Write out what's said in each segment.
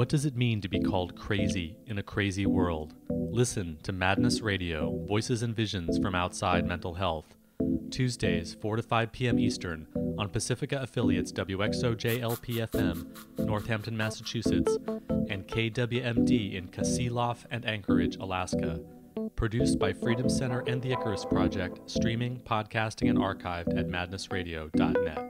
What does it mean to be called crazy in a crazy world? Listen to Madness Radio, Voices and Visions from Outside Mental Health. Tuesdays, 4 to 5 p.m. Eastern, on Pacifica affiliates WXOJ-LP-FM, Northampton, Massachusetts, and KWMD in Kasilof and Anchorage, Alaska. Produced by Freedom Center and the Icarus Project, streaming, podcasting, and archived at madnessradio.net.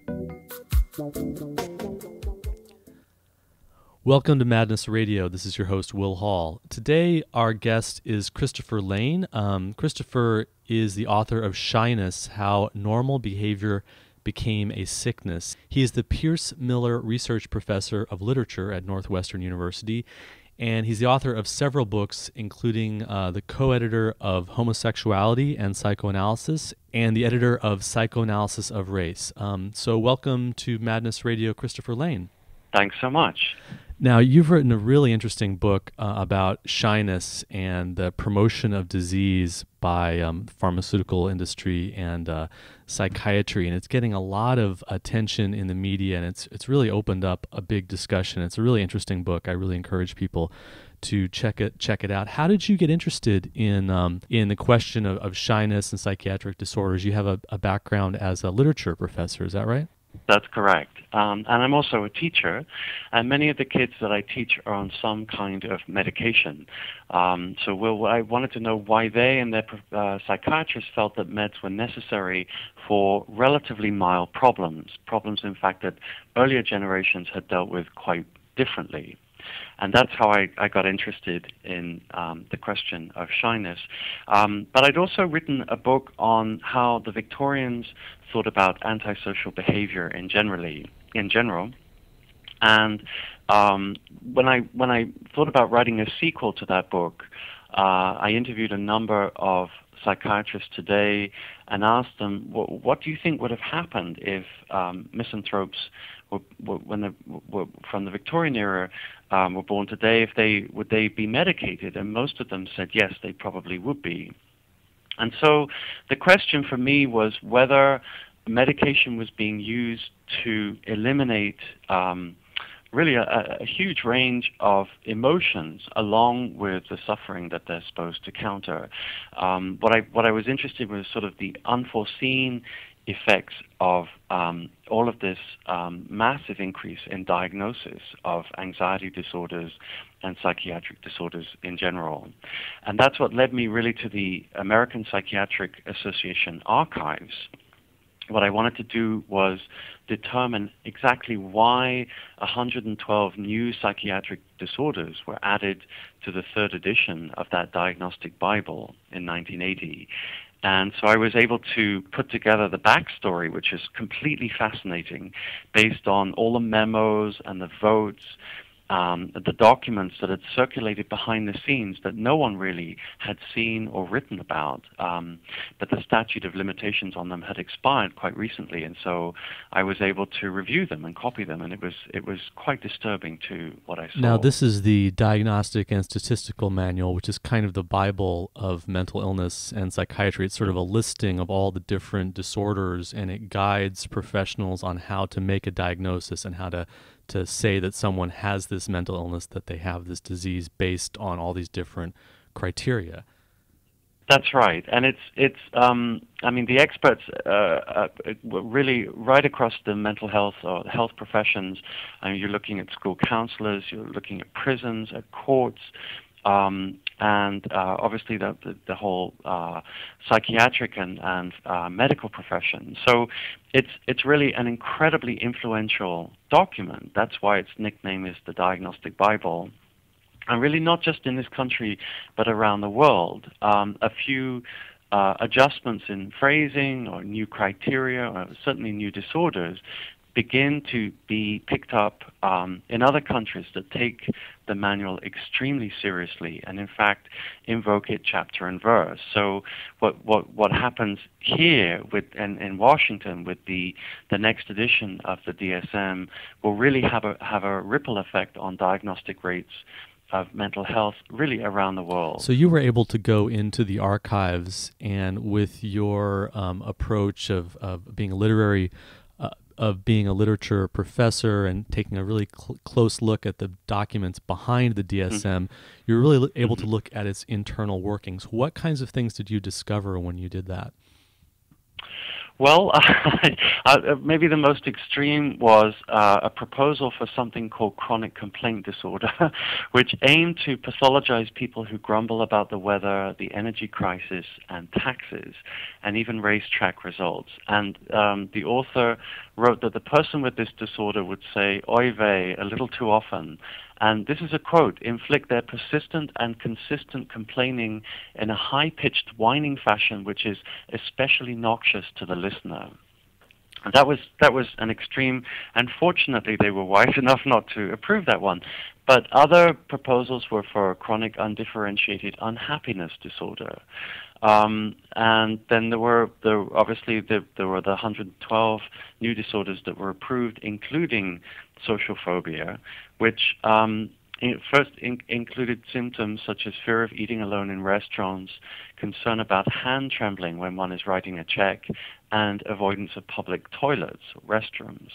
Welcome to Madness Radio. This is your host, Will Hall. Today, our guest is Christopher Lane. Christopher is the author of Shyness, How Normal Behavior Became a Sickness. He is the Pierce Miller Research Professor of Literature at Northwestern University, and he's the author of several books, including the co-editor of Homosexuality and Psychoanalysis and the editor of Psychoanalysis of Race. So welcome to Madness Radio, Christopher Lane. Thanks so much. Now, you've written a really interesting book about shyness and the promotion of disease by the pharmaceutical industry and psychiatry, and it's getting a lot of attention in the media, and it's really opened up a big discussion. It's a really interesting book. I really encourage people to check it out. How did you get interested in the question of shyness and psychiatric disorders? You have a background as a literature professor, is that right? That's correct. And I'm also a teacher, and many of the kids that I teach are on some kind of medication. I wanted to know why they and their psychiatrists felt that meds were necessary for relatively mild problems, in fact, that earlier generations had dealt with quite differently. And that's how I got interested in the question of shyness. But I'd also written a book on how the Victorians thought about antisocial behavior in general. And when I thought about writing a sequel to that book, I interviewed a number of psychiatrists today and asked them, what do you think would have happened if misanthropes were from the Victorian era were born today? Would they be medicated? And most of them said yes, they probably would be. And so the question for me was whether medication was being used to eliminate really a huge range of emotions along with the suffering that they're supposed to counter. What I was interested in was sort of the unforeseen effects of all of this massive increase in diagnosis of anxiety disorders and psychiatric disorders in general. And that's what led me really to the American Psychiatric Association archives. What I wanted to do was determine exactly why 112 new psychiatric disorders were added to the third edition of that Diagnostic Bible in 1980. And so I was able to put together the backstory, which is completely fascinating, based on all the memos and the votes, the documents that had circulated behind the scenes that no one really had seen or written about, but the statute of limitations on them had expired quite recently, and so I was able to review them and copy them, and it was quite disturbing to what I saw. Now, this is the Diagnostic and Statistical Manual, which is kind of the Bible of mental illness and psychiatry. It's sort of a listing of all the different disorders, and it guides professionals on how to make a diagnosis and how to say that someone has this mental illness, that they have this disease based on all these different criteria. That's right, and it's the experts really right across the mental health or health professions. You're looking at school counselors, you're looking at prisons, at courts, and obviously the whole psychiatric and medical profession. So it's really an incredibly influential document. That's why its nickname is the Diagnostic Bible. And really not just in this country, but around the world. A few adjustments in phrasing or new criteria, or certainly new disorders, begin to be picked up in other countries that take the manual extremely seriously and in fact invoke it chapter and verse. So what happens here in Washington with the next edition of the DSM will really have a ripple effect on diagnostic rates of mental health really around the world. So you were able to go into the archives, and with your approach of being a literary of being a literature professor and taking a really close look at the documents behind the DSM, you're really able to look at its internal workings. What kinds of things did you discover when you did that? Well, maybe the most extreme was a proposal for something called chronic complaint disorder, which aimed to pathologize people who grumble about the weather, the energy crisis, and taxes, and even racetrack results. And the author wrote that the person with this disorder would say, "Oy vey," a little too often. And this is a quote: "inflict their persistent and consistent complaining in a high-pitched whining fashion which is especially noxious to the listener." And that was an extreme, and fortunately they were wise enough not to approve that one. But other proposals were for chronic undifferentiated unhappiness disorder. And then there were the 112 new disorders that were approved, including social phobia, which first included symptoms such as fear of eating alone in restaurants, concern about hand trembling when one is writing a check, and avoidance of public toilets, restrooms.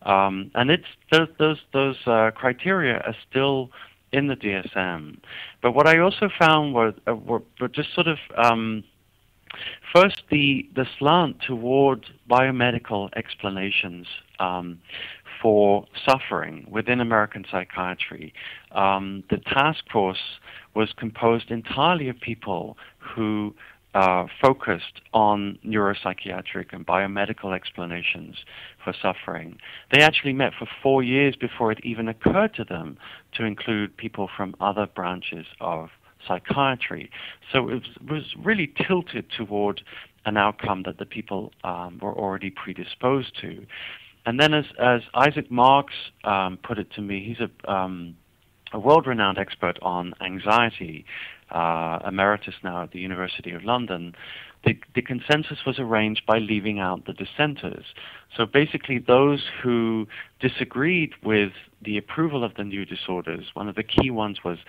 And those criteria are still in the DSM. But what I also found were just sort of first the slant toward biomedical explanations for suffering within American psychiatry. The task force was composed entirely of people who focused on neuropsychiatric and biomedical explanations for suffering. They actually met for 4 years before it even occurred to them to include people from other branches of psychiatry. So it was really tilted toward an outcome that the people were already predisposed to. And then as Isaac Marks put it to me, he's a world-renowned expert on anxiety, emeritus now at the University of London. The consensus was arranged by leaving out the dissenters. So basically those who disagreed with the approval of the new disorders, one of the key ones was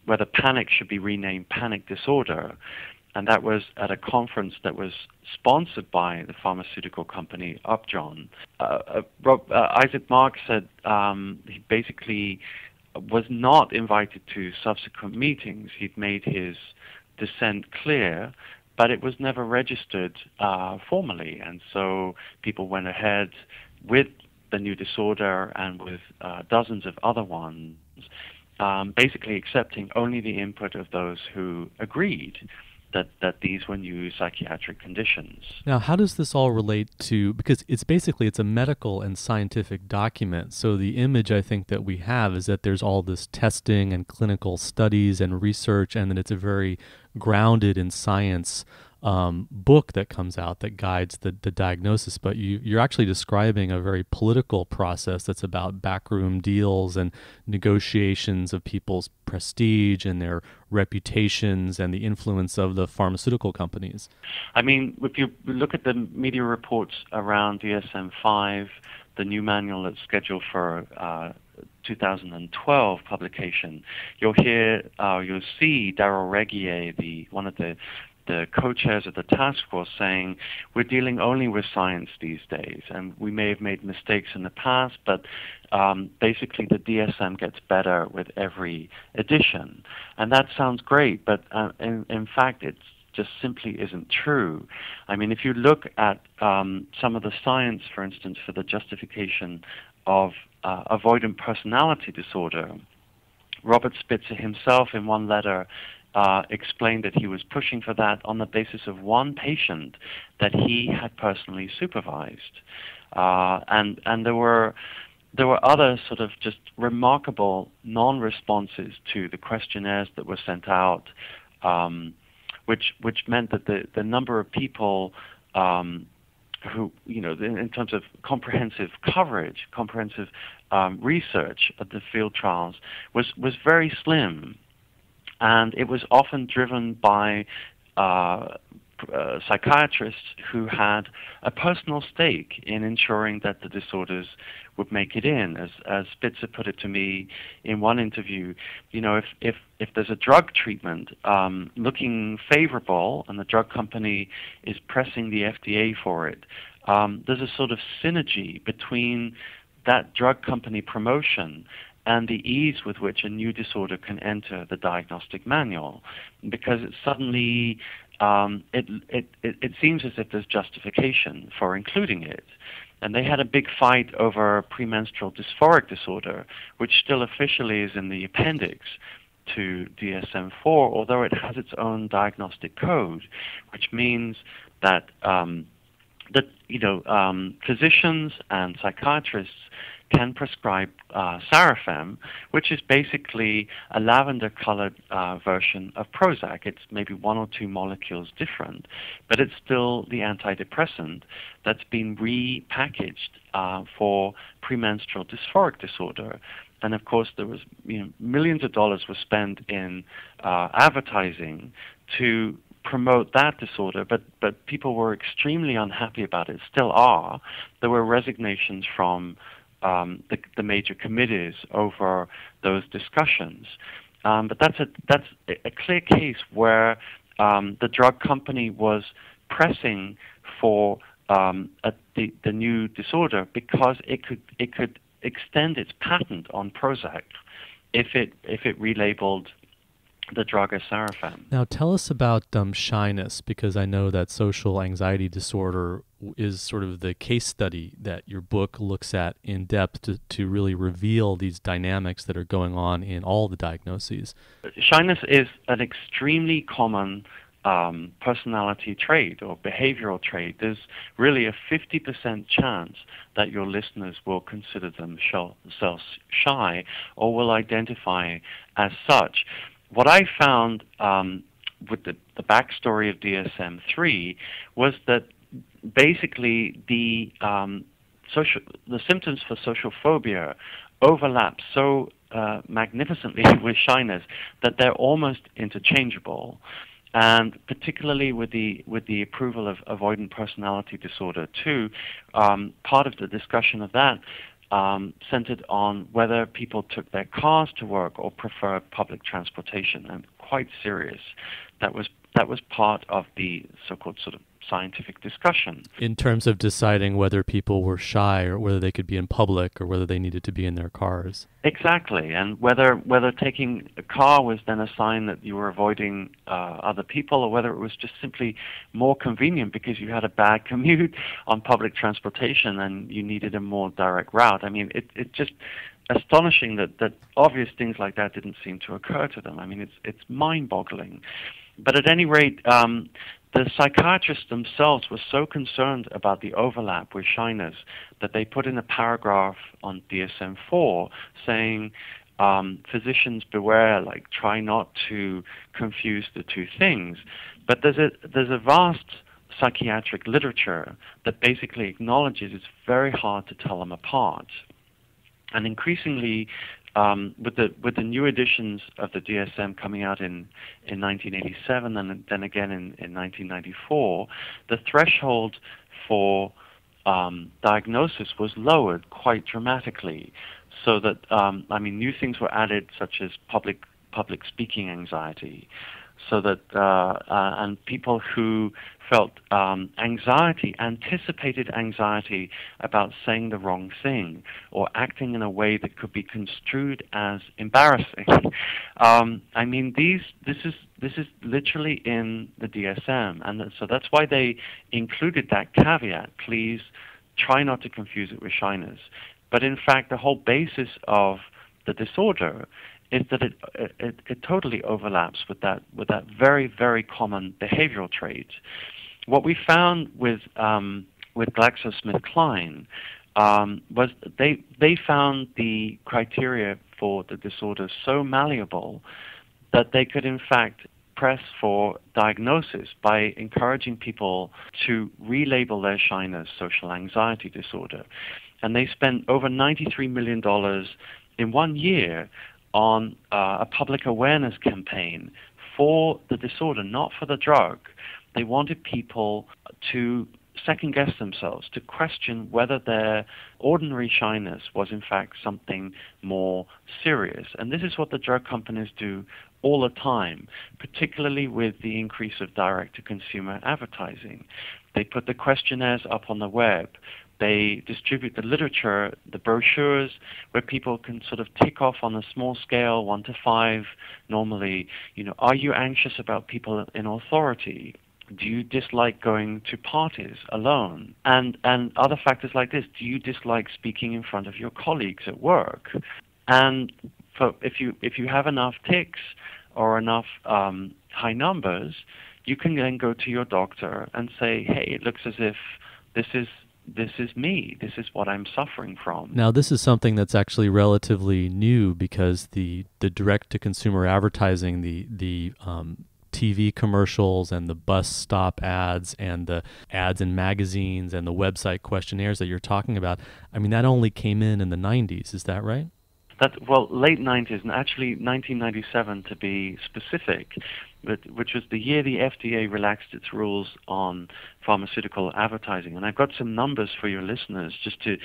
whether panic should be renamed panic disorder. And that was at a conference that was sponsored by the pharmaceutical company Upjohn. Isaac Marks said he basically was not invited to subsequent meetings. He'd made his dissent clear, but it was never registered formally. And so people went ahead with the new disorder and with dozens of other ones, basically accepting only the input of those who agreed that these were new psychiatric conditions. Now, how does this all relate to, because it's a medical and scientific document, so the image I think that we have is that there's all this testing and clinical studies and research, and that it's a very grounded in science book that comes out that guides the diagnosis, but you're actually describing a very political process that's about backroom deals and negotiations of people's prestige and their reputations and the influence of the pharmaceutical companies. I mean, if you look at the media reports around DSM-5, the new manual that's scheduled for 2012 publication, you'll see Darrell Regier, one of the co-chairs of the task force, saying we're dealing only with science these days, and we may have made mistakes in the past, but basically the DSM gets better with every edition. And that sounds great, but in fact it just simply isn't true. I mean, if you look at some of the science, for instance, for the justification of avoidant personality disorder, Robert Spitzer himself in one letter explained that he was pushing for that on the basis of one patient that he had personally supervised, and there were other sort of just remarkable non-responses to the questionnaires that were sent out, which meant that the number of people who, in terms of comprehensive coverage, comprehensive research of the field trials was very slim. And it was often driven by psychiatrists who had a personal stake in ensuring that the disorders would make it in. As Spitzer put it to me in one interview, if there's a drug treatment looking favorable and the drug company is pressing the FDA for it, there's a sort of synergy between that drug company promotion and the ease with which a new disorder can enter the diagnostic manual, because it suddenly it seems as if there's justification for including it. And they had a big fight over premenstrual dysphoric disorder, which still officially is in the appendix to DSM-4, although it has its own diagnostic code, which means that physicians and psychiatrists can prescribe Sarafem, which is basically a lavender-colored version of Prozac. It's maybe one or two molecules different, but it's still the antidepressant that's been repackaged for premenstrual dysphoric disorder. And of course, there was millions of dollars were spent in advertising to promote that disorder, but people were extremely unhappy about it, still are. There were resignations from the major committees over those discussions. But that's a clear case where the drug company was pressing for the new disorder because it could extend its patent on Prozac if it relabeled the drug as Sarafem. Now tell us about Shyness, because I know that social anxiety disorder is sort of the case study that your book looks at in depth to really reveal these dynamics that are going on in all the diagnoses. Shyness is an extremely common personality trait or behavioral trait. There's really a 50% chance that your listeners will consider themselves shy or will identify as such. What I found with the backstory of DSM-3 was that basically the symptoms for social phobia overlap so magnificently with shyness that they're almost interchangeable. And particularly with the approval of avoidant personality disorder too, part of the discussion of that centered on whether people took their cars to work or preferred public transportation, and quite serious. That was part of the so-called sort of scientific discussion. In terms of deciding whether people were shy or whether they could be in public or whether they needed to be in their cars. Exactly, and whether taking a car was then a sign that you were avoiding other people, or whether it was just simply more convenient because you had a bad commute on public transportation and you needed a more direct route. I mean, it's just astonishing that obvious things like that didn't seem to occur to them. I mean, it's mind-boggling. But at any rate, the psychiatrists themselves were so concerned about the overlap with shyness that they put in a paragraph on DSM-4 saying, physicians beware, like try not to confuse the two things. But there's a vast psychiatric literature that basically acknowledges it's very hard to tell them apart. And increasingly, with the new editions of the DSM coming out in 1987 and then again in 1994, the threshold for diagnosis was lowered quite dramatically, so that new things were added such as public speaking anxiety, so that and people who felt anticipated anxiety about saying the wrong thing or acting in a way that could be construed as embarrassing. This is literally in the DSM, and so that's why they included that caveat. Please try not to confuse it with shyness. But in fact, the whole basis of the disorder is that it totally overlaps with that very, very common behavioral trait. What we found with GlaxoSmithKline was they found the criteria for the disorder so malleable that they could in fact press for diagnosis by encouraging people to relabel their shyness social anxiety disorder. And they spent over $93 million in 1 year on a public awareness campaign for the disorder, not for the drug. They wanted people to second-guess themselves, to question whether their ordinary shyness was in fact something more serious. And this is what the drug companies do all the time, particularly with the increase of direct-to-consumer advertising. They put the questionnaires up on the web. They distribute the literature, the brochures, where people can sort of tick off on a small scale, 1 to 5, normally, are you anxious about people in authority? Do you dislike going to parties alone? And other factors like this. Do you dislike speaking in front of your colleagues at work? And if you have enough ticks or enough high numbers, you can then go to your doctor and say, hey, it looks as if this is me. This is what I'm suffering from. Now, this is something that's actually relatively new, because the direct-to-consumer advertising, the TV commercials and the bus stop ads and the ads in magazines and the website questionnaires that you're talking about, I mean, that only came in the 90s. Is that right? Late 90s, and actually 1997 to be specific, which was the year the FDA relaxed its rules on pharmaceutical advertising. And I've got some numbers for your listeners just to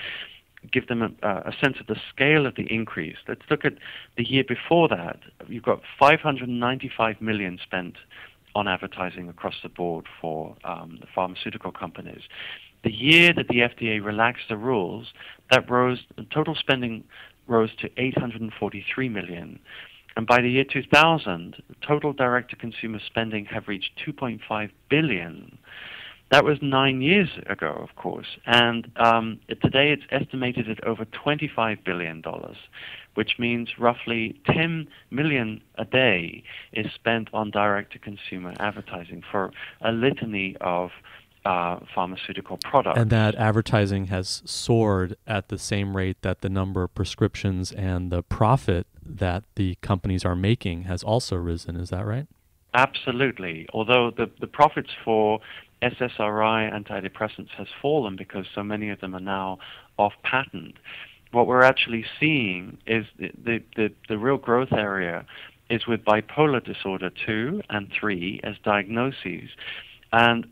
give them a sense of the scale of the increase. Let's look at the year before that. You've got $595 million spent on advertising across the board for the pharmaceutical companies. The year that the FDA relaxed the rules, total spending rose to $843 million. And by the year 2000, total direct-to-consumer spending have reached $2.5 billion. That was 9 years ago, of course. And today it's estimated at over $25 billion, which means roughly $10 million a day is spent on direct-to-consumer advertising for a litany of pharmaceutical products. And that advertising has soared at the same rate that the number of prescriptions and the profit that the companies are making has also risen. Is that right? Absolutely. Although the profits for SSRI antidepressants has fallen because so many of them are now off patent, what we're actually seeing is the real growth area is with bipolar disorder 2 and 3 as diagnoses. And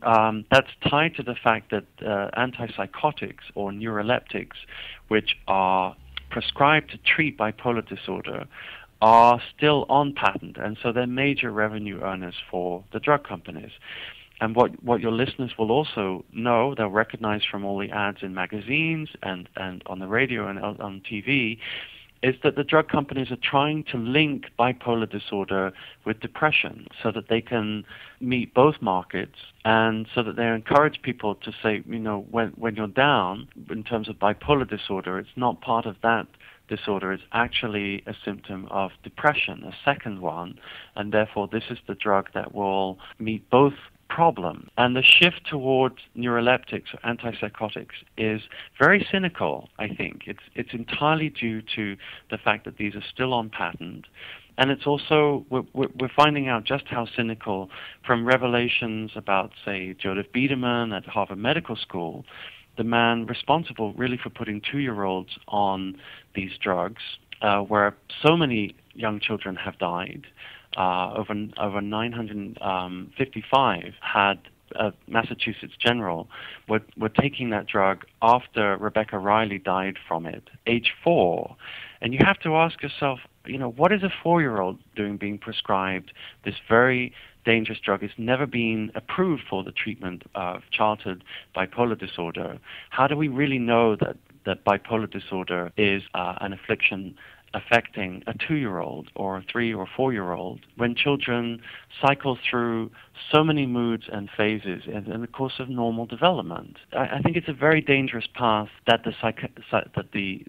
that's tied to the fact that antipsychotics or neuroleptics, which are prescribed to treat bipolar disorder, are still on patent, and so they're major revenue earners for the drug companies. And what your listeners will also know, they'll recognize from all the ads in magazines and on the radio and on TV, is that the drug companies are trying to link bipolar disorder with depression so that they can meet both markets, and so that they encourage people to say, when you're down in terms of bipolar disorder, it's not part of that disorder, it's actually a symptom of depression, a second one, and therefore this is the drug that will meet both problem. And the shift towards neuroleptics or antipsychotics is very cynical, I think. It's entirely due to the fact that these are still on patent. And it's also, we're finding out just how cynical from revelations about, say, Joseph Biederman at Harvard Medical School, the man responsible really for putting 2-year-olds on these drugs, where so many young children have died. Over 955 had Massachusetts General were taking that drug after Rebecca Riley died from it, age 4. And you have to ask yourself, what is a 4-year-old doing being prescribed this very dangerous drug? It's never been approved for the treatment of childhood bipolar disorder. How do we really know that bipolar disorder is an affliction affecting a 2-year-old or a 3 or 4-year-old, when children cycle through so many moods and phases in the course of normal development? I think it's a very dangerous path that the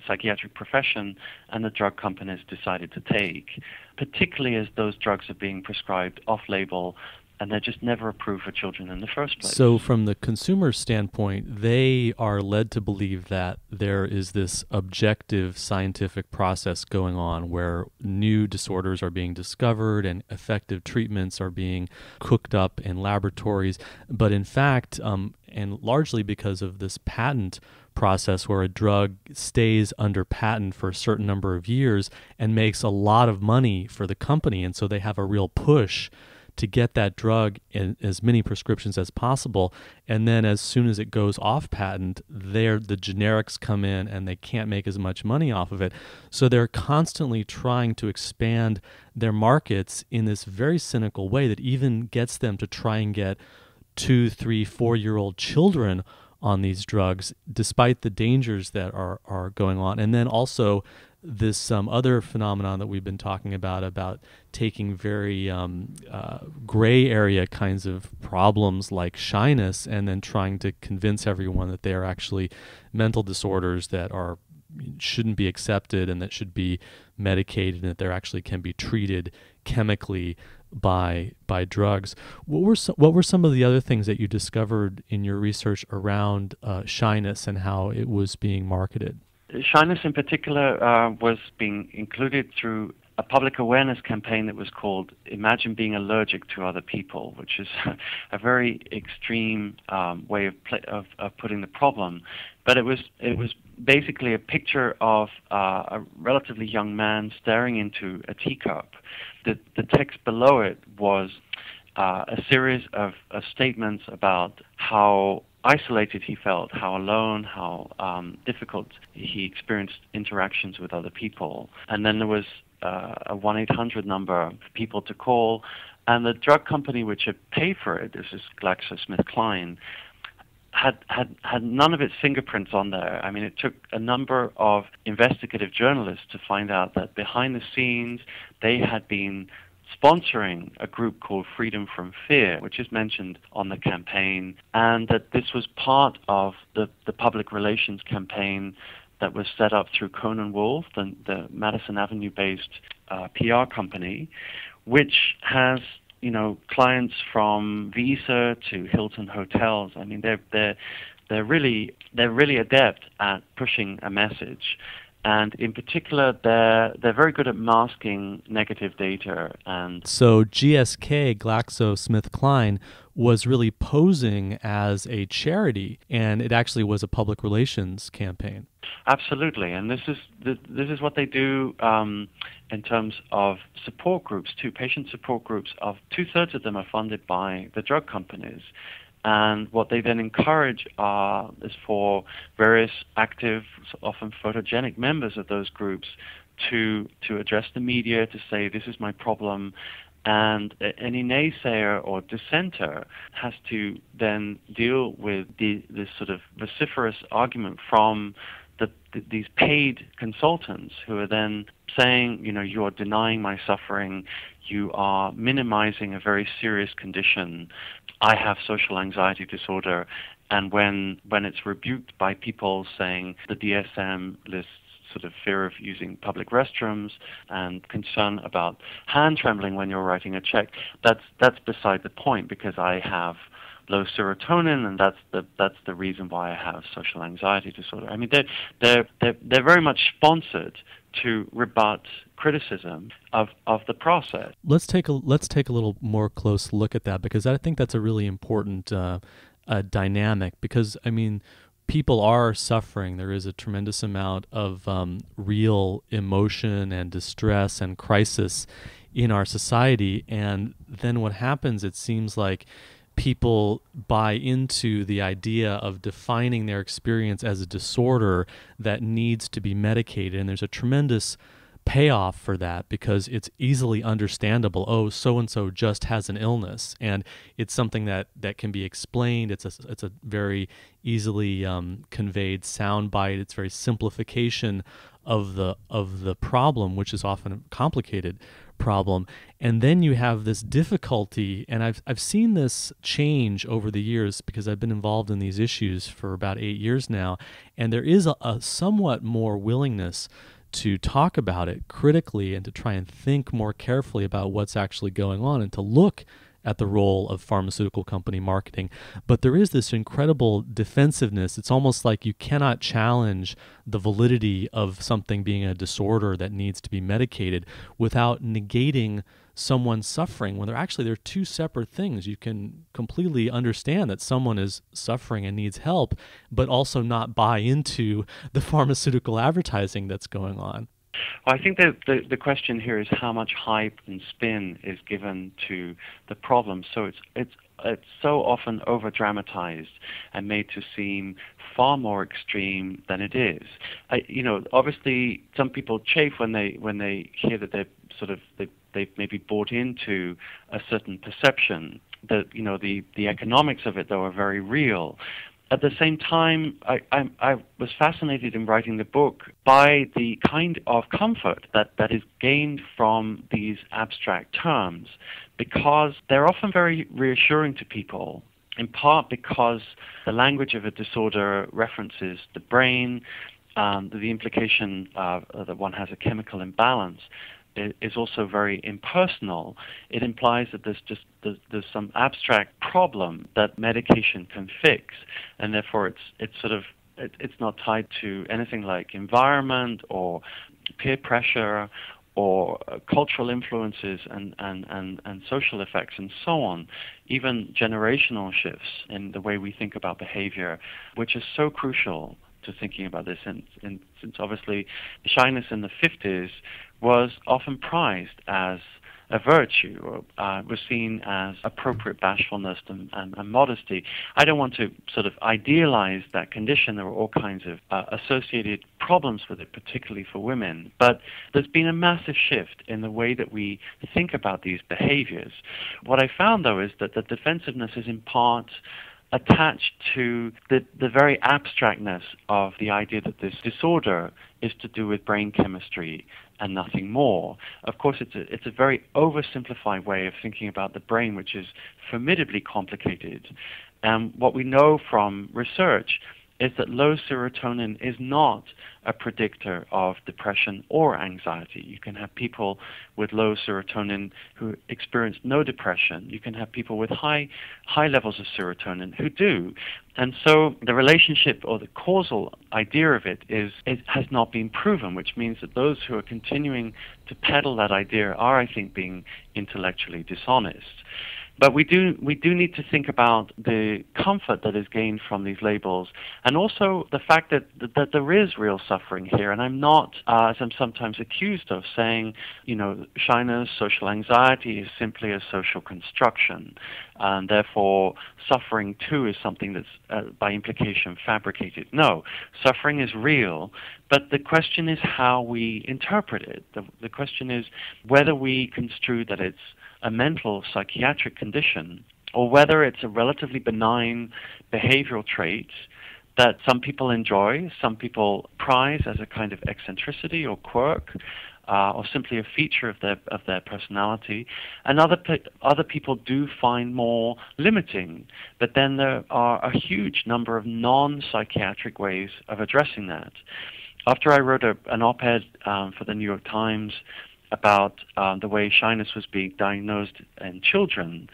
psychiatric profession and the drug companies decided to take, particularly as those drugs are being prescribed off-label and they're just never approved for children in the first place. So from the consumer standpoint, they are led to believe that there is this objective scientific process going on where new disorders are being discovered and effective treatments are being cooked up in laboratories. But in fact, and largely because of this patent process where a drug stays under patent for a certain number of years and makes a lot of money for the company, and so they have a real push to get that drug in as many prescriptions as possible. And then as soon as it goes off patent, the generics come in and they can't make as much money off of it. So they're constantly trying to expand their markets in this very cynical way that even gets them to try and get 2, 3, 4-year-old children on these drugs, despite the dangers that are going on. And then also this other phenomenon that we've been talking about taking very gray area kinds of problems like shyness and then trying to convince everyone that they are actually mental disorders that shouldn't be accepted and that should be medicated and that they actually can be treated chemically by drugs. What were some of the other things that you discovered in your research around shyness and how it was being marketed? Shyness in particular was being included through a public awareness campaign that was called Imagine Being Allergic to Other People, which is a very extreme way of putting the problem. But it was basically a picture of a relatively young man staring into a teacup. The text below it was a series of statements about how isolated he felt, how alone, how difficult he experienced interactions with other people. And then there was a 1-800 number for people to call, and the drug company which had paid for it, this is GlaxoSmithKline, had none of its fingerprints on there. I mean, it took a number of investigative journalists to find out that behind the scenes they had been sponsoring a group called Freedom from Fear, which is mentioned on the campaign, and that this was part of the public relations campaign that was set up through Conan Wolf, the Madison Avenue-based PR company, which has clients from Visa to Hilton Hotels. I mean, they're really adept at pushing a message. And in particular, they're very good at masking negative data. And so GSK, GlaxoSmithKline, was really posing as a charity, and it actually was a public relations campaign. Absolutely, and this is what they do in terms of support groups too. Patient support groups, of 2/3 of them are funded by the drug companies. And what they then encourage is for various active, often photogenic members of those groups to address the media, to say, this is my problem. And any naysayer or dissenter has to then deal with this sort of vociferous argument from these paid consultants who are then saying, you are denying my suffering, you are minimizing a very serious condition. I have social anxiety disorder. And when it's rebuked by people saying the DSM lists sort of fear of using public restrooms and concern about hand trembling when you're writing a check, that's beside the point, because I have low serotonin, and that's the reason why I have social anxiety disorder. I mean, they're very much sponsored to rebut criticism of the process. Let's take a little more close look at that, because I think that's a really important dynamic. Because I mean, people are suffering. There is a tremendous amount of real emotion and distress and crisis in our society, and then what happens? It seems like people buy into the idea of defining their experience as a disorder that needs to be medicated, and there's a tremendous payoff for that because it's easily understandable. Oh, so-and-so just has an illness, and it's something that can be explained. It's a very easily conveyed soundbite. It's very simplification of the problem, which is often a complicated problem. And then you have this difficulty, and I've seen this change over the years because I've been involved in these issues for about 8 years now, and there is a somewhat more willingness to talk about it critically and to try and think more carefully about what's actually going on and to look at the role of pharmaceutical company marketing. But there is this incredible defensiveness. It's almost like you cannot challenge the validity of something being a disorder that needs to be medicated without negating someone's suffering, when they're two separate things. You can completely understand that someone is suffering and needs help, but also not buy into the pharmaceutical advertising that's going on. Well, I think that the question here is how much hype and spin is given to the problem. So it's so often over-dramatized and made to seem far more extreme than it is. Obviously, some people chafe when they hear that they've maybe bought into a certain perception. That the economics of it, though, are very real. At the same time, I was fascinated in writing the book by the kind of comfort that is gained from these abstract terms, because they're often very reassuring to people, in part because the language of a disorder references the brain, the implication that one has a chemical imbalance is also very impersonal. It implies that there's some abstract problem that medication can fix, and therefore it's not tied to anything like environment or peer pressure or cultural influences and social effects and so on, even generational shifts in the way we think about behavior, which is so crucial to thinking about this. And since obviously shyness in the 50s was often prized as a virtue, or was seen as appropriate bashfulness and modesty. I don't want to sort of idealize that condition. There were all kinds of associated problems with it, particularly for women. But there's been a massive shift in the way that we think about these behaviors. What I found, though, is that the defensiveness is in part attached to the very abstractness of the idea that this disorder is to do with brain chemistry and nothing more. Of course, it's a very oversimplified way of thinking about the brain, which is formidably complicated. And what we know from research is that low serotonin is not a predictor of depression or anxiety. You can have people with low serotonin who experience no depression. You can have people with high levels of serotonin who do. And so the relationship or the causal idea of it has not been proven, which means that those who are continuing to peddle that idea are, I think, being intellectually dishonest. But we do need to think about the comfort that is gained from these labels, and also the fact that there is real suffering here. And I'm not, as I'm sometimes accused of, saying, shyness, social anxiety is simply a social construction, and therefore suffering too is something that's by implication fabricated. No, suffering is real, but the question is how we interpret it. The question is whether we construe that it's a mental psychiatric condition, or whether it's a relatively benign behavioral trait that some people enjoy, some people prize as a kind of eccentricity or quirk, or simply a feature of their personality, and other people do find more limiting. But then there are a huge number of non-psychiatric ways of addressing that. After I wrote an op-ed for the New York Times about the way shyness was being diagnosed in children,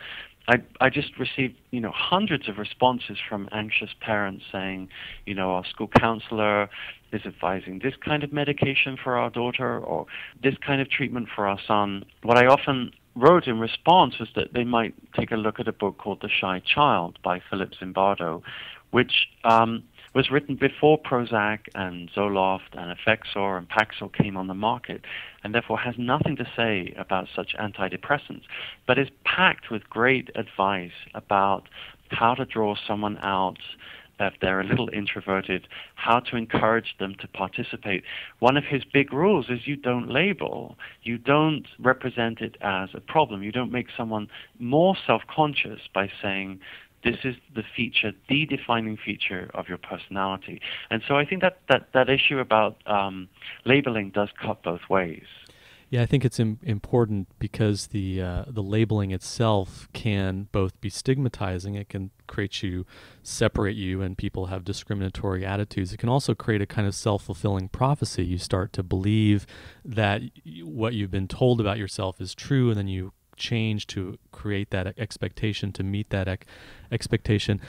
I just received hundreds of responses from anxious parents saying, our school counselor is advising this kind of medication for our daughter or this kind of treatment for our son. What I often wrote in response was that they might take a look at a book called The Shy Child by Philip Zimbardo, which was written before Prozac and Zoloft and Effexor and Paxil came on the market, and therefore has nothing to say about such antidepressants, but is packed with great advice about how to draw someone out if they're a little introverted, how to encourage them to participate. One of his big rules is you don't label. You don't represent it as a problem. You don't make someone more self-conscious by saying, this is the feature, the defining feature of your personality. And so I think that issue about labeling does cut both ways. Yeah, I think it's important because the labeling itself can both be stigmatizing. It can separate you, and people have discriminatory attitudes. It can also create a kind of self-fulfilling prophecy. You start to believe that what you've been told about yourself is true, and then you change to create that expectation, to meet that expectation.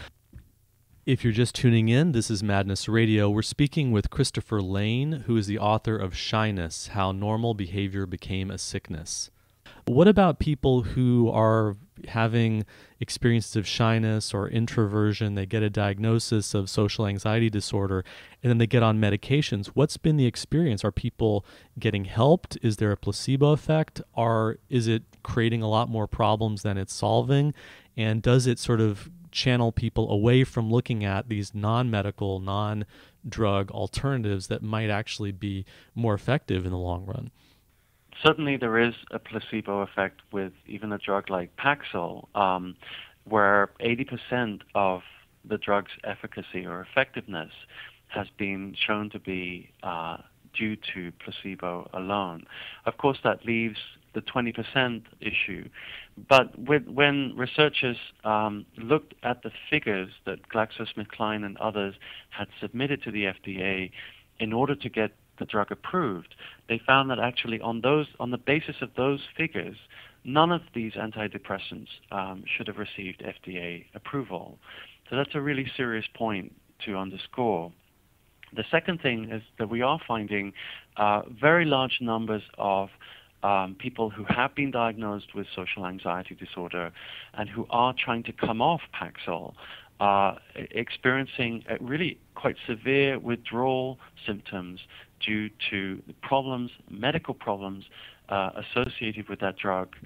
If you're just tuning in, this is Madness Radio. We're speaking with Christopher Lane, who is the author of Shyness, How Normal Behavior Became a Sickness. What about people who are having experiences of shyness or introversion? They get a diagnosis of social anxiety disorder, and then they get on medications. What's been the experience? Are people getting helped? Is there a placebo effect? Is it creating a lot more problems than it's solving? And does it sort of channel people away from looking at these non-medical, non-drug alternatives that might actually be more effective in the long run? Certainly there is a placebo effect with even a drug like Paxil, where 80% of the drug's efficacy or effectiveness has been shown to be due to placebo alone. Of course, that leaves the 20% issue. But when researchers looked at the figures that GlaxoSmithKline and others had submitted to the FDA in order to get the drug approved, they found that actually on the basis of those figures, none of these antidepressants should have received FDA approval. So that's a really serious point to underscore. The second thing is that we are finding very large numbers of people who have been diagnosed with social anxiety disorder and who are trying to come off Paxil experiencing really quite severe withdrawal symptoms due to the problems, medical problems associated with that drug.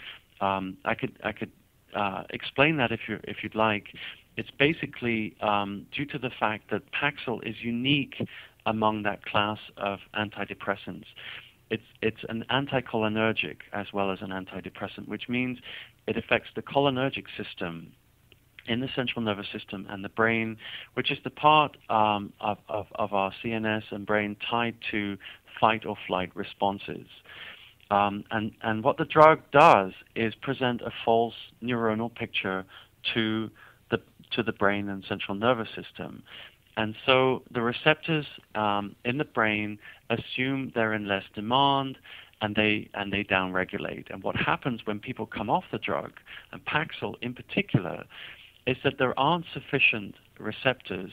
I could explain that if you'd like. It's basically due to the fact that Paxil is unique among that class of antidepressants. It's an anticholinergic as well as an antidepressant, which means it affects the cholinergic system in the central nervous system and the brain, which is the part of our CNS and brain tied to fight or flight responses. And what the drug does is present a false neuronal picture to the brain and central nervous system. And so the receptors in the brain assume they're in less demand, and they downregulate. And what happens when people come off the drug, and Paxil in particular, is that there aren't sufficient receptors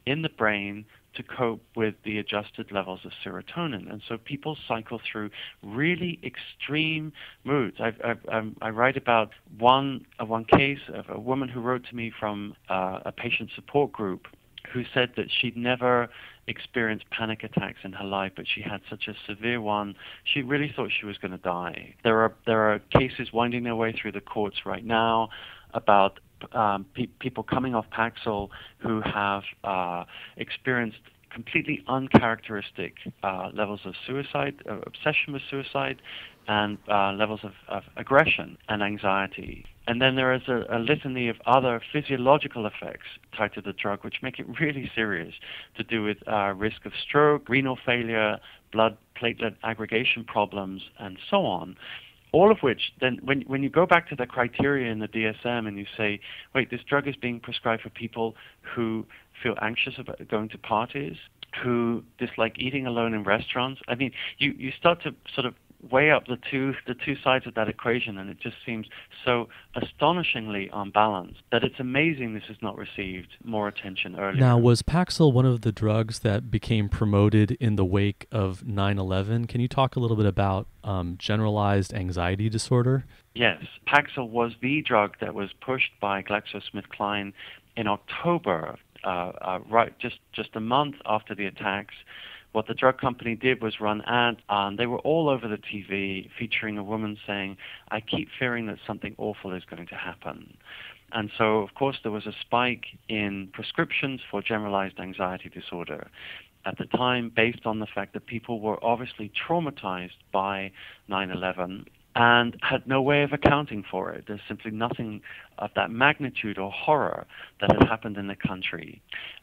in the brain to cope with the adjusted levels of serotonin. And so people cycle through really extreme moods. I write about one case of a woman who wrote to me from a patient support group who said that she'd never experienced panic attacks in her life, but she had such a severe one, she really thought she was going to die. There are cases winding their way through the courts right now about people coming off Paxil who have experienced completely uncharacteristic levels of suicide, obsession with suicide, and levels of aggression and anxiety. And then there is a litany of other physiological effects tied to the drug, which make it really serious, to do with risk of stroke, renal failure, blood platelet aggregation problems, and so on. All of which, then, when you go back to the criteria in the DSM and you say, wait, this drug is being prescribed for people who feel anxious about going to parties, who dislike eating alone in restaurants. I mean, you start to sort of weigh up the two sides of that equation, and it just seems so astonishingly unbalanced that it's amazing this has not received more attention earlier. Now, was Paxil one of the drugs that became promoted in the wake of 9/11? Can you talk a little bit about generalized anxiety disorder? Yes, Paxil was the drug that was pushed by GlaxoSmithKline in October, right just a month after the attacks. What the drug company did was run ads, and they were all over the TV featuring a woman saying, I keep fearing that something awful is going to happen. And so, of course, there was a spike in prescriptions for generalized anxiety disorder at the time based on the fact that people were obviously traumatized by 9/11 and had no way of accounting for it. There's simply nothing of that magnitude or horror that had happened in the country.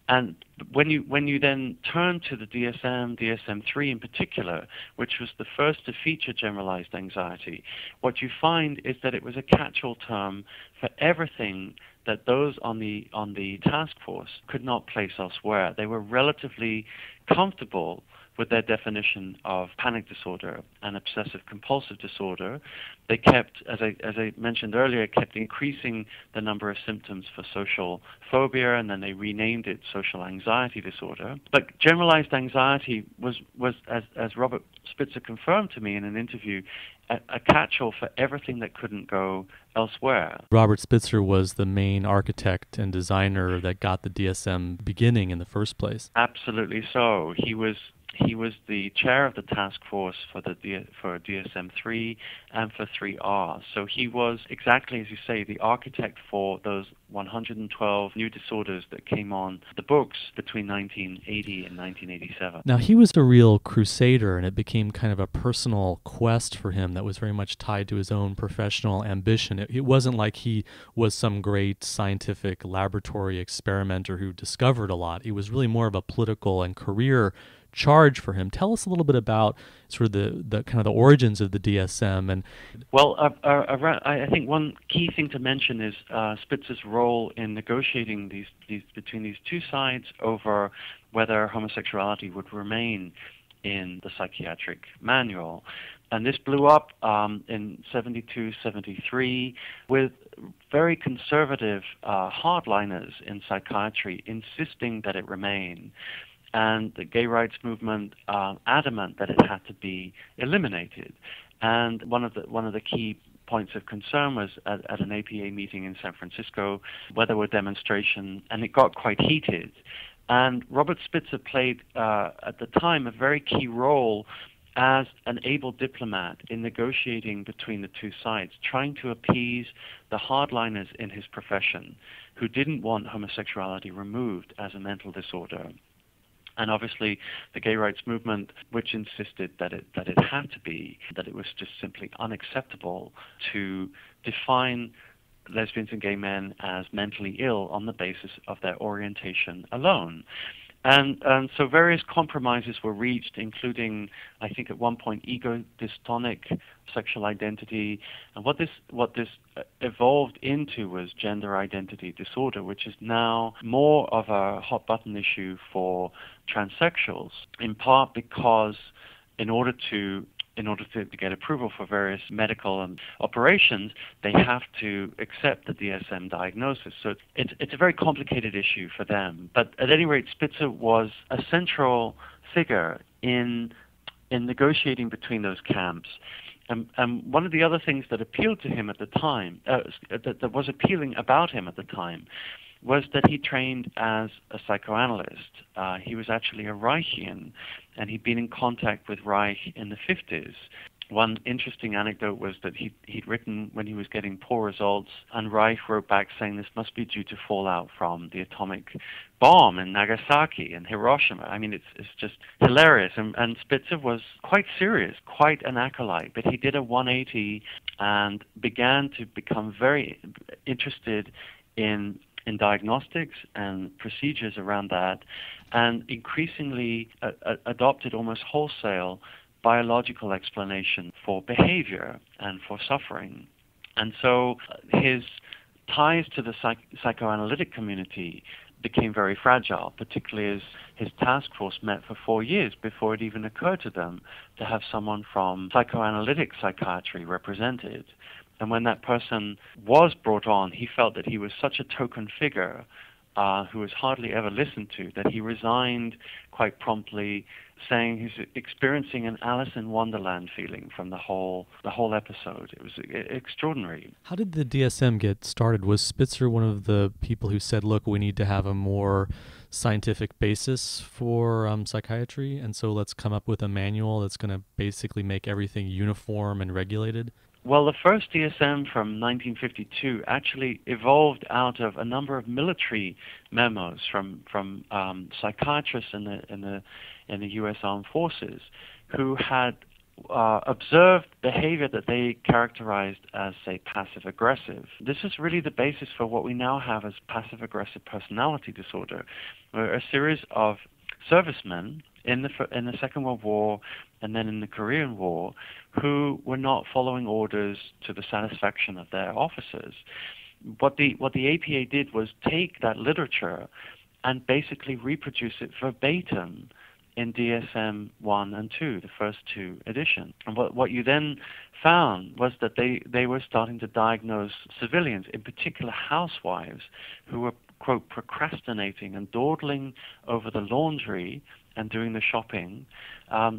And when you then turn to the DSM-3 in particular, which was the first to feature generalized anxiety, what you find is that it was a catch-all term for everything that those on the task force could not place elsewhere. They were relatively comfortable with their definition of panic disorder and obsessive compulsive disorder. They kept, as I mentioned earlier, kept increasing the number of symptoms for social phobia, and then they renamed it social anxiety disorder. But generalized anxiety was as Robert Spitzer confirmed to me in an interview, a catch-all for everything that couldn't go elsewhere. Robert Spitzer was the main architect and designer that got the DSM beginning in the first place. Absolutely so. He was the chair of the task force for DSM-3 and for 3R. So he was, exactly as you say, the architect for those 112 new disorders that came on the books between 1980 and 1987. Now, he was a real crusader, and it became kind of a personal quest for him that was very much tied to his own professional ambition. It wasn't like he was some great scientific laboratory experimenter who discovered a lot. It was really more of a political and career charge for him. Tell us a little bit about sort of the kind of the origins of the DSM. And well, I think one key thing to mention is Spitzer's role in negotiating these between these two sides over whether homosexuality would remain in the psychiatric manual. And this blew up in 72, 73 with very conservative hardliners in psychiatry insisting that it remain, and the gay rights movement adamant that it had to be eliminated. And one of the key points of concern was at an APA meeting in San Francisco, where there were demonstrations, and it got quite heated. And Robert Spitzer played, at the time, a very key role as an able diplomat in negotiating between the two sides, trying to appease the hardliners in his profession who didn't want homosexuality removed as a mental disorder. And obviously the gay rights movement, which insisted that it had to be, that it was just simply unacceptable to define lesbians and gay men as mentally ill on the basis of their orientation alone. And so various compromises were reached, including, I think at one point, ego-dystonic sexual identity. And what this evolved into was gender identity disorder, which is now more of a hot-button issue for transsexuals, in part because in order to get approval for various medical operations, they have to accept the DSM diagnosis. So it's a very complicated issue for them. But at any rate, Spitzer was a central figure in negotiating between those camps. And one of the other things that appealed to him at the time, that was appealing about him at the time, was that he trained as a psychoanalyst. He was actually a Reichian, and he'd been in contact with Reich in the 50s. One interesting anecdote was that he'd written when he was getting poor results, and Reich wrote back saying this must be due to fallout from the atomic bomb in Nagasaki and Hiroshima. I mean, it's just hilarious. And Spitzer was quite serious, quite an acolyte, but he did a 180 and began to become very interested in diagnostics and procedures around that, and increasingly adopted almost wholesale biological explanation for behavior and for suffering. And so his ties to the psychoanalytic community became very fragile, particularly as his task force met for 4 years before it even occurred to them to have someone from psychoanalytic psychiatry represented. And when that person was brought on, he felt that he was such a token figure who was hardly ever listened to, that he resigned quite promptly, saying he's experiencing an Alice in Wonderland feeling from the whole episode. It was extraordinary. How did the DSM get started? Was Spitzer one of the people who said, look, we need to have a more scientific basis for psychiatry, and so let's come up with a manual that's going to basically make everything uniform and regulated? Well, the first DSM from 1952 actually evolved out of a number of military memos from psychiatrists in the U.S. Armed Forces who had observed behavior that they characterized as, say, passive-aggressive. This is really the basis for what we now have as passive-aggressive personality disorder, where a series of servicemen in the Second World War and then in the Korean War who were not following orders to the satisfaction of their officers. What the APA did was take that literature and basically reproduce it verbatim in DSM 1 and 2, the first two editions. And what you then found was that they were starting to diagnose civilians, in particular housewives, who were, quote, procrastinating and dawdling over the laundry and doing the shopping.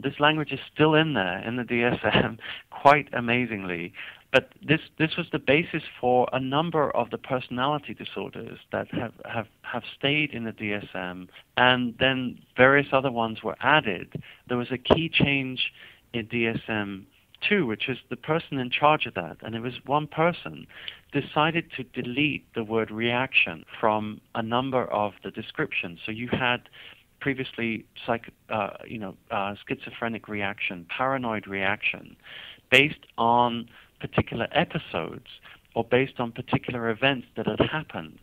This language is still in there in the DSM, quite amazingly. But this was the basis for a number of the personality disorders that have stayed in the DSM, and then various other ones were added. There was a key change in DSM-2, which is the person in charge of that, and it was one person, decided to delete the word reaction from a number of the descriptions. So you had previously schizophrenic reaction, paranoid reaction, based on particular episodes or based on particular events that had happened.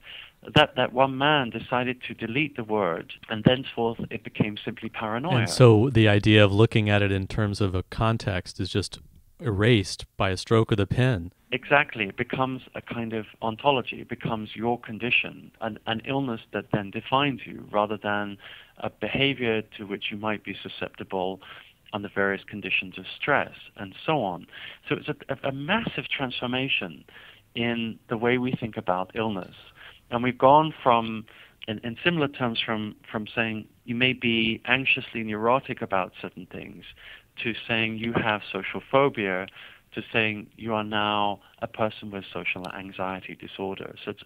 That one man decided to delete the word, and thenceforth it became simply paranoia. And so the idea of looking at it in terms of a context is just erased by a stroke of the pen. Exactly. It becomes a kind of ontology. It becomes your condition, an illness that then defines you, rather than a behavior to which you might be susceptible under various conditions of stress and so on. So it's a massive transformation in the way we think about illness. And we've gone from, in similar terms, from saying you may be anxiously neurotic about certain things, to saying you have social phobia, to saying you are now a person with social anxiety disorder. So it's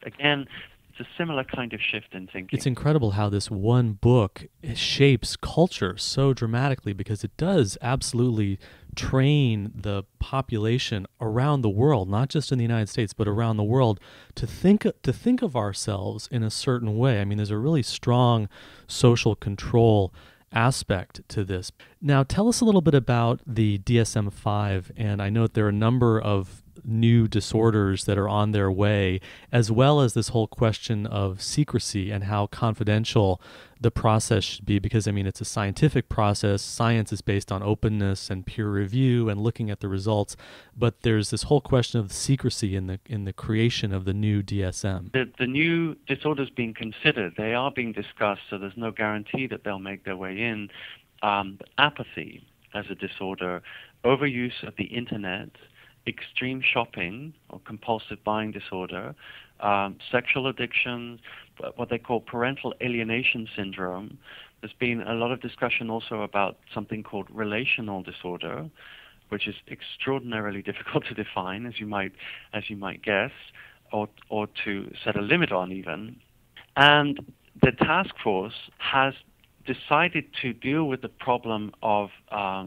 a similar kind of shift in thinking. It's incredible how this one book shapes culture so dramatically, because it does absolutely train the population around the world, not just in the United States, but around the world, to think of ourselves in a certain way. I mean, there's a really strong social control aspect to this. Now, tell us a little bit about the DSM-5, and I know that there are a number of new disorders that are on their way, as well as this whole question of secrecy and how confidential the process should be, because, I mean, it's a scientific process. Science is based on openness and peer review and looking at the results, but there's this whole question of secrecy in the creation of the new DSM. The new disorders being considered, they are being discussed, so there's no guarantee that they'll make their way in. Apathy as a disorder, overuse of the internet, extreme shopping or compulsive buying disorder, sexual addiction, what they call parental alienation syndrome. There's been a lot of discussion also about something called relational disorder, which is extraordinarily difficult to define, as you might guess, or to set a limit on even. And the task force has decided to deal with the problem of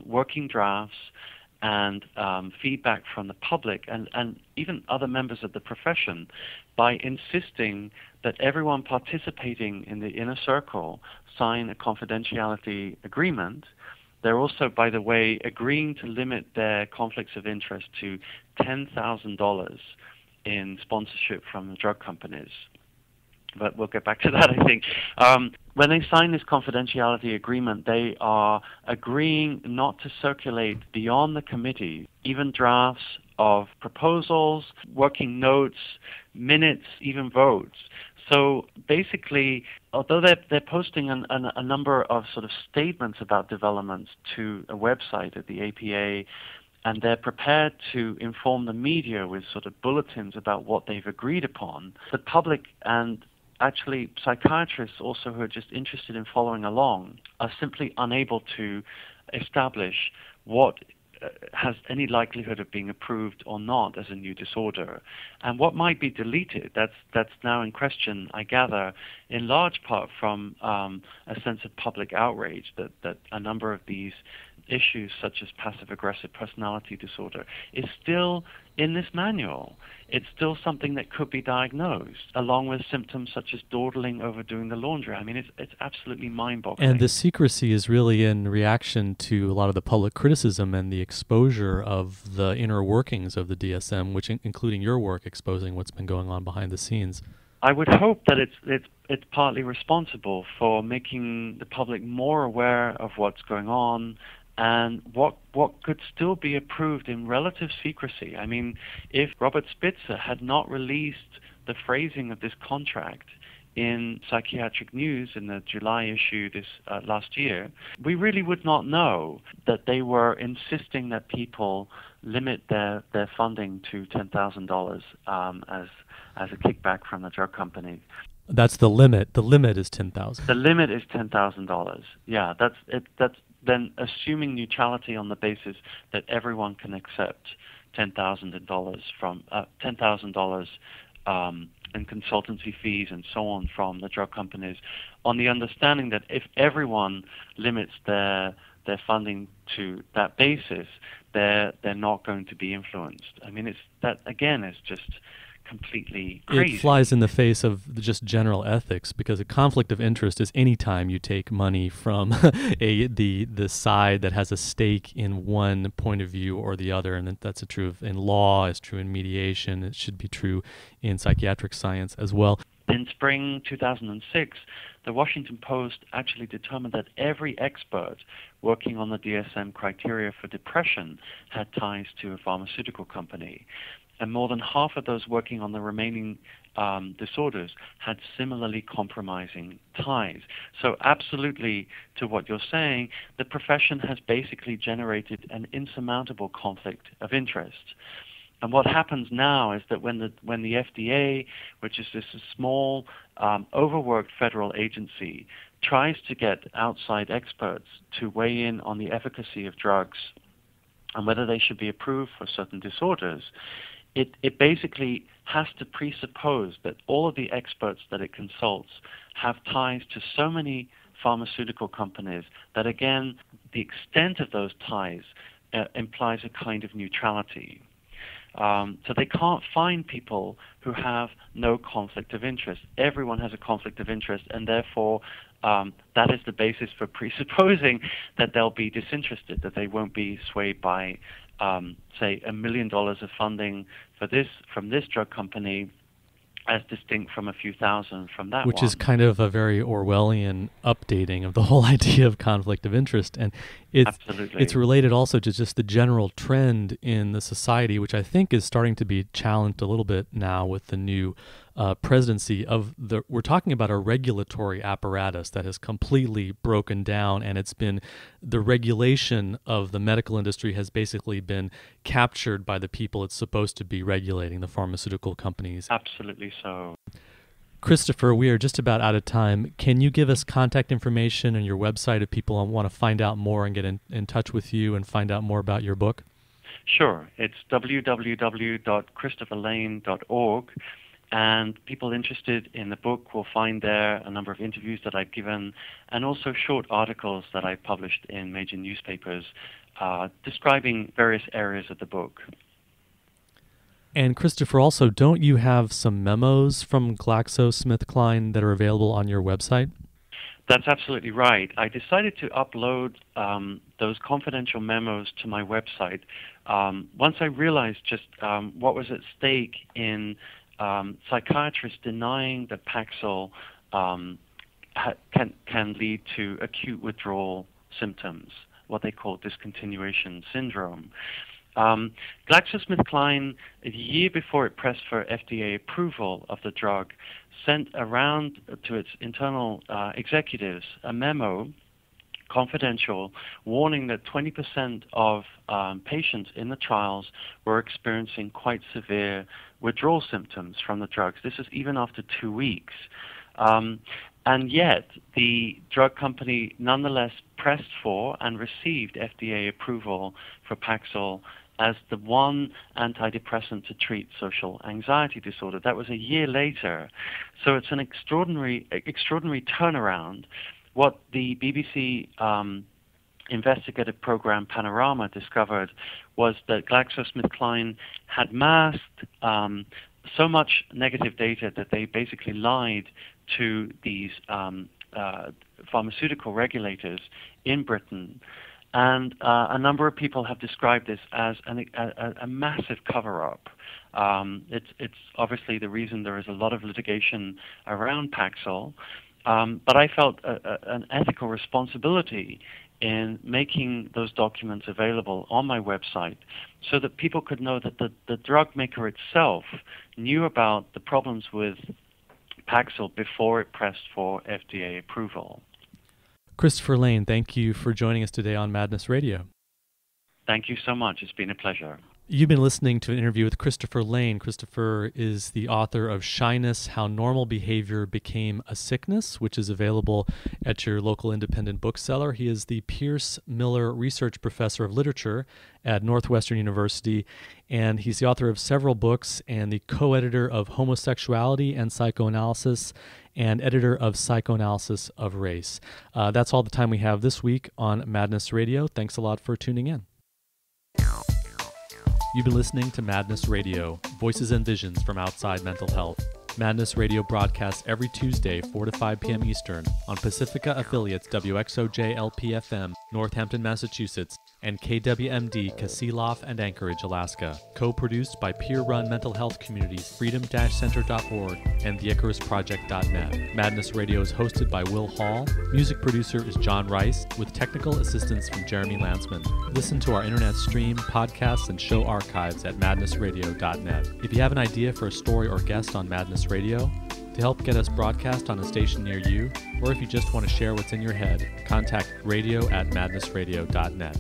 working drafts and feedback from the public and even other members of the profession by insisting that everyone participating in the inner circle sign a confidentiality agreement. They're also, by the way, agreeing to limit their conflicts of interest to $10,000 in sponsorship from the drug companies. But we'll get back to that, I think. When they sign this confidentiality agreement, they are agreeing not to circulate beyond the committee, even drafts of proposals, working notes, minutes, even votes. So basically, although they're posting a number of sort of statements about developments to a website at the APA, and they're prepared to inform the media with sort of bulletins about what they've agreed upon, the public and actually psychiatrists also who are just interested in following along are simply unable to establish what has any likelihood of being approved or not as a new disorder. And what might be deleted, that's now in question, I gather, in large part from a sense of public outrage that a number of these issues, such as passive-aggressive personality disorder, is still in this manual. It's still something that could be diagnosed, along with symptoms such as dawdling over doing the laundry. I mean, it's absolutely mind-boggling. And the secrecy is really in reaction to a lot of the public criticism and the exposure of the inner workings of the DSM, which including your work exposing what's been going on behind the scenes. I would hope that it's partly responsible for making the public more aware of what's going on and what could still be approved in relative secrecy. I mean, if Robert Spitzer had not released the phrasing of this contract in Psychiatric News in the July issue this last year, we really would not know that they were insisting that people limit their funding to $10,000 as a kickback from the drug company. That's the limit. The limit is $10,000. The limit is $10,000. Yeah, that's it. That's then assuming neutrality on the basis that everyone can accept $10,000 from $10,000 and consultancy fees and so on from the drug companies, on the understanding that if everyone limits their funding to that basis, they're not going to be influenced. I mean, that again is just completely crazy. It flies in the face of just general ethics, because a conflict of interest is any time you take money from the side that has a stake in one point of view or the other, and that's true in law, it's true in mediation, it should be true in psychiatric science as well. In spring 2006, the Washington Post actually determined that every expert working on the DSM criteria for depression had ties to a pharmaceutical company. And more than half of those working on the remaining disorders had similarly compromising ties. So absolutely, to what you're saying, the profession has basically generated an insurmountable conflict of interest. And what happens now is that when the FDA, which is this small, overworked federal agency, tries to get outside experts to weigh in on the efficacy of drugs and whether they should be approved for certain disorders, it basically has to presuppose that all of the experts that it consults have ties to so many pharmaceutical companies that, again, the extent of those ties implies a kind of neutrality. So they can't find people who have no conflict of interest. Everyone has a conflict of interest, and therefore that is the basis for presupposing that they'll be disinterested, that they won't be swayed by, say, $1 million of funding from this drug company as distinct from a few thousand from that Which one. is kind of a very Orwellian updating of the whole idea of conflict of interest. And it's related also to just the general trend in the society, which I think is starting to be challenged a little bit now with the new presidency we're talking about a regulatory apparatus that has completely broken down, and the regulation of the medical industry has basically been captured by the people it's supposed to be regulating, the pharmaceutical companies. Absolutely so. Christopher, we are just about out of time. Can you give us contact information and your website if people want to find out more and get in touch with you and find out more about your book? Sure. It's www.christopherlane.org. And people interested in the book will find there a number of interviews that I've given and also short articles that I published in major newspapers describing various areas of the book. And Christopher, also, don't you have some memos from GlaxoSmithKline that are available on your website? That's absolutely right. I decided to upload those confidential memos to my website once I realized just what was at stake in psychiatrists denying that Paxil can lead to acute withdrawal symptoms, what they call discontinuation syndrome. GlaxoSmithKline, a year before it pressed for FDA approval of the drug, sent around to its internal executives a memo, confidential, warning that 20% of patients in the trials were experiencing quite severe withdrawal symptoms from the drugs. This is even after 2 weeks. And yet, the drug company nonetheless pressed for and received FDA approval for Paxil as the one antidepressant to treat social anxiety disorder. That was a year later. So it's an extraordinary turnaround. What the BBC investigative program Panorama discovered was that GlaxoSmithKline had masked so much negative data that they basically lied to these pharmaceutical regulators in Britain. And a number of people have described this as a massive cover-up. It's obviously the reason there is a lot of litigation around Paxil. But I felt an ethical responsibility in making those documents available on my website so that people could know that the drug maker itself knew about the problems with Paxil before it pressed for FDA approval. Christopher Lane, thank you for joining us today on Madness Radio. Thank you so much. It's been a pleasure. You've been listening to an interview with Christopher Lane. Christopher is the author of Shyness, How Normal Behavior Became a Sickness, which is available at your local independent bookseller. He is the Pierce Miller Research Professor of Literature at Northwestern University, and he's the author of several books and the co-editor of Homosexuality and Psychoanalysis and editor of Psychoanalysis of Race. That's all the time we have this week on Madness Radio. Thanks a lot for tuning in. You've been listening to Madness Radio, voices and visions from outside mental health. Madness Radio broadcasts every Tuesday, 4 to 5 p.m. Eastern, on Pacifica affiliates WXOJ LP-FM, Northampton, Massachusetts, and KWMD, Kasilof and Anchorage, Alaska. Co-produced by peer-run mental health communities freedom-center.org and theicarusproject.net. Madness Radio is hosted by Will Hall. Music producer is John Rice, with technical assistance from Jeremy Landsman. Listen to our internet stream, podcasts, and show archives at madnessradio.net. If you have an idea for a story or guest on Madness Radio, to help get us broadcast on a station near you, or if you just want to share what's in your head, contact radio@madnessradio.net.